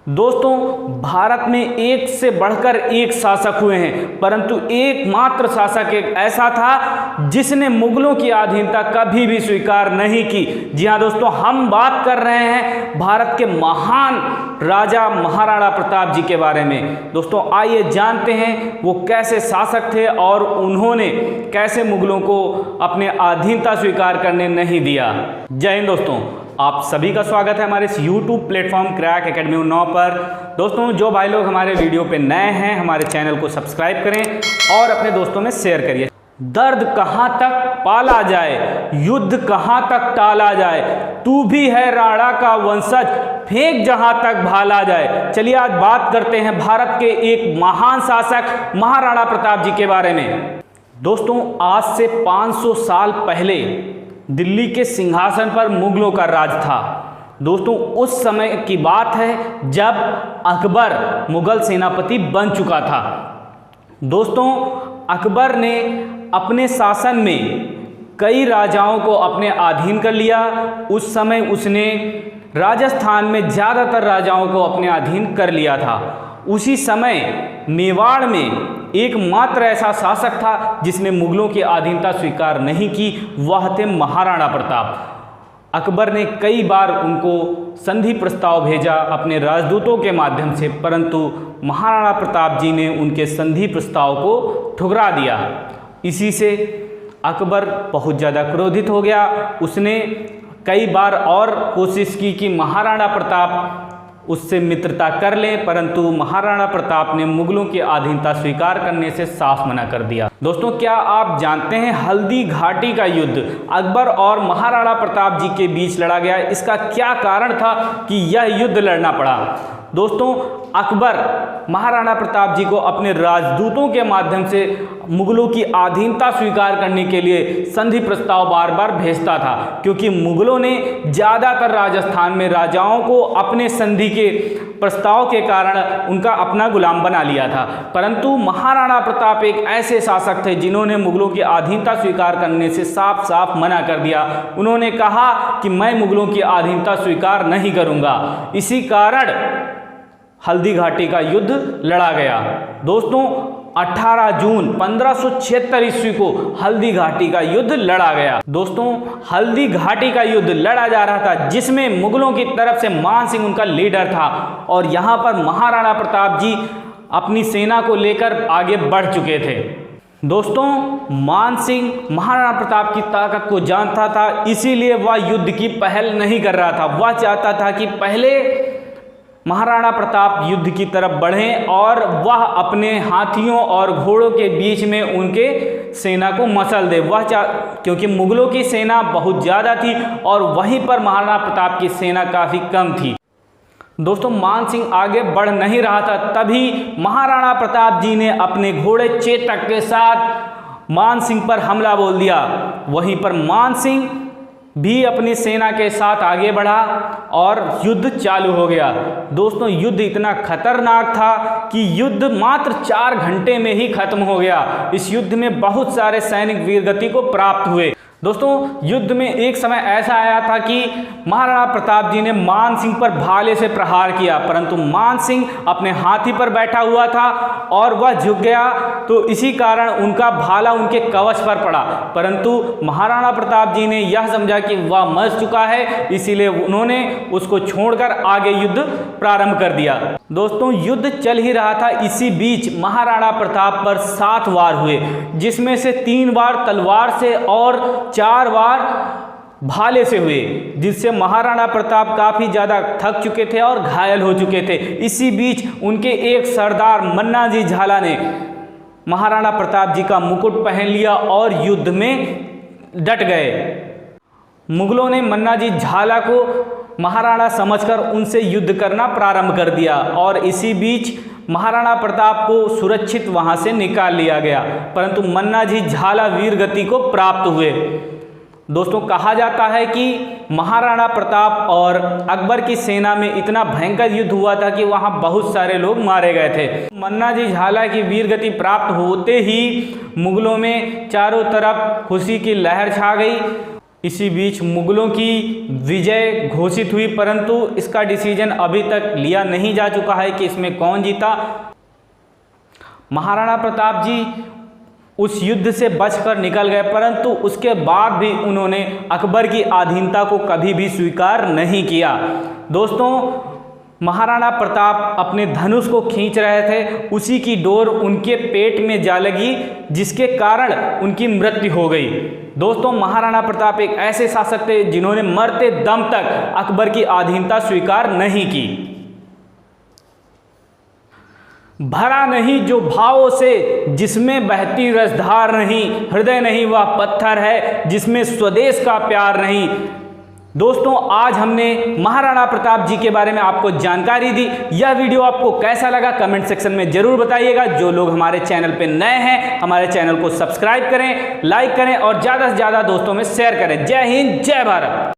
दोस्तों, भारत में एक से बढ़कर एक शासक हुए हैं, परंतु एकमात्र शासक एक ऐसा था जिसने मुगलों की अधीनता कभी भी स्वीकार नहीं की। जी हाँ दोस्तों, हम बात कर रहे हैं भारत के महान राजा महाराणा प्रताप जी के बारे में। दोस्तों, आइए जानते हैं वो कैसे शासक थे और उन्होंने कैसे मुगलों को अपने अधीनता स्वीकार करने नहीं दिया। जय हिंद दोस्तों, आप सभी का स्वागत है हमारे इस YouTube platform crack academy Unnao पर। दोस्तों, जो भाई लोग हमारे वीडियो पे नए हैं, हमारे चैनल को सब्सक्राइब करें और अपने दोस्तों में शेयर करिए। दर्द कहाँ तक पाला जाए, युद्ध कहाँ तक टाला जाए, तू भी है राणा का वंशज, फेंक जहाँ तक भाला जाए। चलिए आज बात करते हैं भारत के एक महान शासक महाराणा प्रताप जी के बारे में। दोस्तों, आज से 500 साल पहले दिल्ली के सिंहासन पर मुगलों का राज था। दोस्तों, उस समय की बात है जब अकबर मुगल सेनापति बन चुका था। दोस्तों, अकबर ने अपने शासन में कई राजाओं को अपने अधीन कर लिया। उस समय उसने राजस्थान में ज़्यादातर राजाओं को अपने अधीन कर लिया था। उसी समय मेवाड़ में एकमात्र ऐसा शासक था जिसने मुगलों की अधीनता स्वीकार नहीं की, वह थे महाराणा प्रताप। अकबर ने कई बार उनको संधि प्रस्ताव भेजा अपने राजदूतों के माध्यम से, परंतु महाराणा प्रताप जी ने उनके संधि प्रस्ताव को ठुकरा दिया। इसी से अकबर बहुत ज़्यादा क्रोधित हो गया। उसने कई बार और कोशिश की कि महाराणा प्रताप उससे मित्रता कर लें, परंतु महाराणा प्रताप ने मुगलों की अधीनता स्वीकार करने से साफ मना कर दिया। दोस्तों, क्या आप जानते हैं हल्दी घाटी का युद्ध अकबर और महाराणा प्रताप जी के बीच लड़ा गया? इसका क्या कारण था कि यह युद्ध लड़ना पड़ा? दोस्तों, अकबर महाराणा प्रताप जी को अपने राजदूतों के माध्यम से मुगलों की अधीनता स्वीकार करने के लिए संधि प्रस्ताव बार बार भेजता था, क्योंकि मुगलों ने ज़्यादातर राजस्थान में राजाओं को अपने संधि के प्रस्ताव के कारण उनका अपना गुलाम बना लिया था। परंतु महाराणा प्रताप एक ऐसे शासक थे जिन्होंने मुगलों की अधीनता स्वीकार करने से साफ साफ मना कर दिया। उन्होंने कहा कि मैं मुगलों की अधीनता स्वीकार नहीं करूँगा। इसी कारण हल्दी घाटी का युद्ध लड़ा गया। दोस्तों, 18 जून 1576 ईस्वी को हल्दी घाटी का युद्ध लड़ा गया। दोस्तों, हल्दी घाटी का युद्ध लड़ा जा रहा था जिसमें मुगलों की तरफ से मान सिंह उनका लीडर था, और यहाँ पर महाराणा प्रताप जी अपनी सेना को लेकर आगे बढ़ चुके थे। दोस्तों, मान सिंह महाराणा प्रताप की ताकत को जानता था, इसीलिए वह युद्ध की पहल नहीं कर रहा था। वह चाहता था कि पहले महाराणा प्रताप युद्ध की तरफ बढ़ें और वह अपने हाथियों और घोड़ों के बीच में उनके सेना को मसल दे। क्योंकि मुगलों की सेना बहुत ज़्यादा थी और वहीं पर महाराणा प्रताप की सेना काफ़ी कम थी। दोस्तों, मान सिंह आगे बढ़ नहीं रहा था, तभी महाराणा प्रताप जी ने अपने घोड़े चेतक के साथ मान सिंह पर हमला बोल दिया। वहीं पर मान सिंह भी अपनी सेना के साथ आगे बढ़ा और युद्ध चालू हो गया। दोस्तों, युद्ध इतना खतरनाक था कि युद्ध मात्र 4 घंटे में ही खत्म हो गया। इस युद्ध में बहुत सारे सैनिक वीरगति को प्राप्त हुए। दोस्तों, युद्ध में एक समय ऐसा आया था कि महाराणा प्रताप जी ने मान सिंह पर भाले से प्रहार किया, परंतु मान सिंह अपने हाथी पर बैठा हुआ था और वह झुक गया, तो इसी कारण उनका भाला उनके कवच पर पड़ा। परंतु महाराणा प्रताप जी ने यह समझा कि वह मर चुका है, इसीलिए उन्होंने उसको छोड़कर आगे युद्ध प्रारंभ कर दिया। दोस्तों, युद्ध चल ही रहा था, इसी बीच महाराणा प्रताप पर 7 वार हुए, जिसमें से 3 वार तलवार से और 4 वार भाले से हुए, जिससे महाराणा प्रताप काफ़ी ज़्यादा थक चुके थे और घायल हो चुके थे। इसी बीच उनके एक सरदार मन्ना जी झाला ने महाराणा प्रताप जी का मुकुट पहन लिया और युद्ध में डट गए। मुगलों ने मन्ना जी झाला को महाराणा समझकर उनसे युद्ध करना प्रारंभ कर दिया और इसी बीच महाराणा प्रताप को सुरक्षित वहां से निकाल लिया गया, परंतु मन्ना जी झाला वीर गति को प्राप्त हुए। दोस्तों, कहा जाता है कि महाराणा प्रताप और अकबर की सेना में इतना भयंकर युद्ध हुआ था कि वहां बहुत सारे लोग मारे गए थे। मन्ना जी झाला की वीर गति प्राप्त होते ही मुगलों में चारों तरफ खुशी की लहर छा गई। इसी बीच मुगलों की विजय घोषित हुई, परंतु इसका डिसीजन अभी तक लिया नहीं जा चुका है कि इसमें कौन जीता। महाराणा प्रताप जी उस युद्ध से बचकर निकल गए, परंतु उसके बाद भी उन्होंने अकबर की अधीनता को कभी भी स्वीकार नहीं किया। दोस्तों, महाराणा प्रताप अपने धनुष को खींच रहे थे, उसी की डोर उनके पेट में जा लगी, जिसके कारण उनकी मृत्यु हो गई। दोस्तों, महाराणा प्रताप एक ऐसे शासक थे जिन्होंने मरते दम तक अकबर की अधीनता स्वीकार नहीं की। भरा नहीं जो भावों से, जिसमें बहती रसधार नहीं, हृदय नहीं वह पत्थर है, जिसमें स्वदेश का प्यार नहीं। दोस्तों, आज हमने महाराणा प्रताप जी के बारे में आपको जानकारी दी। यह वीडियो आपको कैसा लगा कमेंट सेक्शन में जरूर बताइएगा। जो लोग हमारे चैनल पे नए हैं, हमारे चैनल को सब्सक्राइब करें, लाइक करें और ज़्यादा से ज़्यादा दोस्तों में शेयर करें। जय हिंद, जय भारत।